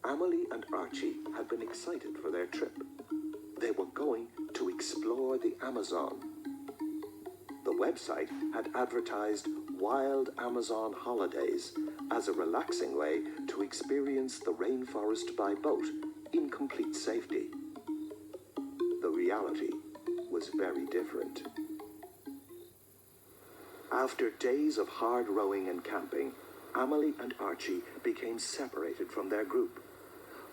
Amelie and Archie had been excited for their trip. They were going to explore the Amazon. The website had advertised Wild Amazon Holidays as a relaxing way to experience the rainforest by boat in complete safety. The reality was very different. After days of hard rowing and camping, Amelie and Archie became separated from their group.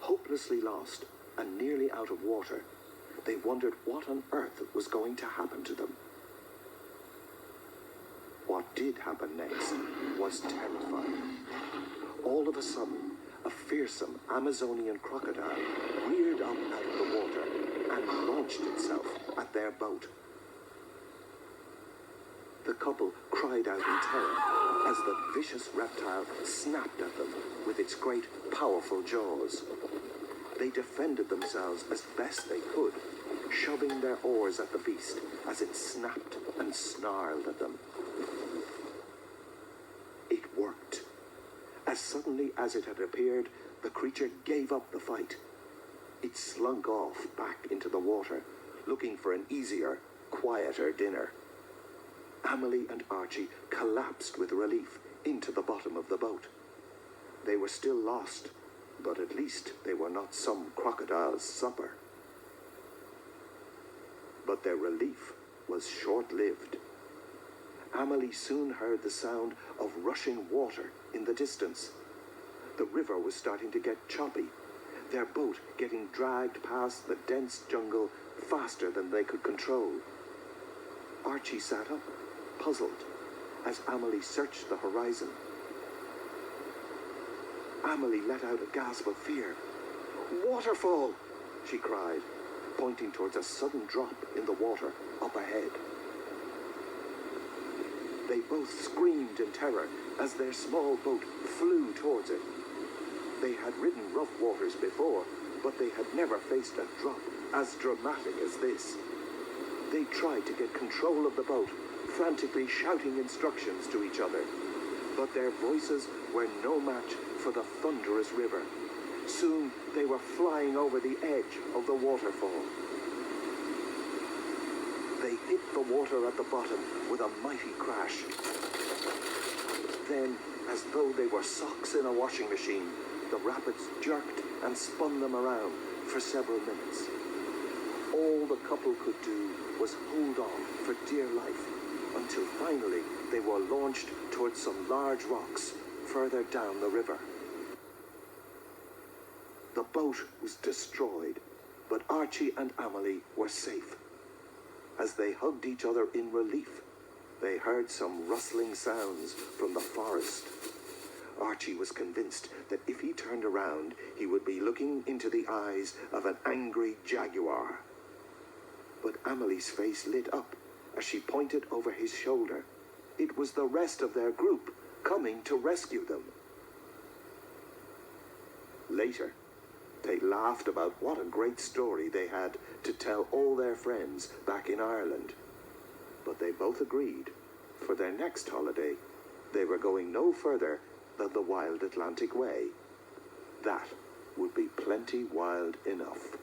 Hopelessly lost and nearly out of water, they wondered what on earth was going to happen to them. What did happen next was terrifying. All of a sudden, a fearsome Amazonian crocodile reared up out of the water and launched itself at their boat. The couple cried out in terror as the vicious reptile snapped at them with its great, powerful jaws. They defended themselves as best they could, shoving their oars at the beast as it snapped and snarled at them. It worked. As suddenly as it had appeared, the creature gave up the fight. It slunk off back into the water, looking for an easier, quieter dinner. Amelie and Archie collapsed with relief into the bottom of the boat. They were still lost, but at least they were not some crocodile's supper. But their relief was short-lived. Amelie soon heard the sound of rushing water in the distance. The river was starting to get choppy, their boat getting dragged past the dense jungle faster than they could control. Archie sat up, puzzled, as Amelie searched the horizon. Amelie let out a gasp of fear. "Waterfall!" she cried, pointing towards a sudden drop in the water up ahead. They both screamed in terror as their small boat flew towards it. They had ridden rough waters before, but they had never faced a drop as dramatic as this. They tried to get control of the boat, frantically shouting instructions to each other. But their voices were no match for the thunderous river. Soon they were flying over the edge of the waterfall. They hit the water at the bottom with a mighty crash. Then, as though they were socks in a washing machine, the rapids jerked and spun them around for several minutes. All the couple could do was hold on for dear life, until finally they were launched towards some large rocks further down the river. The boat was destroyed, but Archie and Amelie were safe. As they hugged each other in relief, they heard some rustling sounds from the forest. Archie was convinced that if he turned around, he would be looking into the eyes of an angry jaguar. But Amelie's face lit up as she pointed over his shoulder. It was the rest of their group coming to rescue them. Later, they laughed about what a great story they had to tell all their friends back in Ireland. But they both agreed, for their next holiday, they were going no further than the Wild Atlantic Way. That would be plenty wild enough.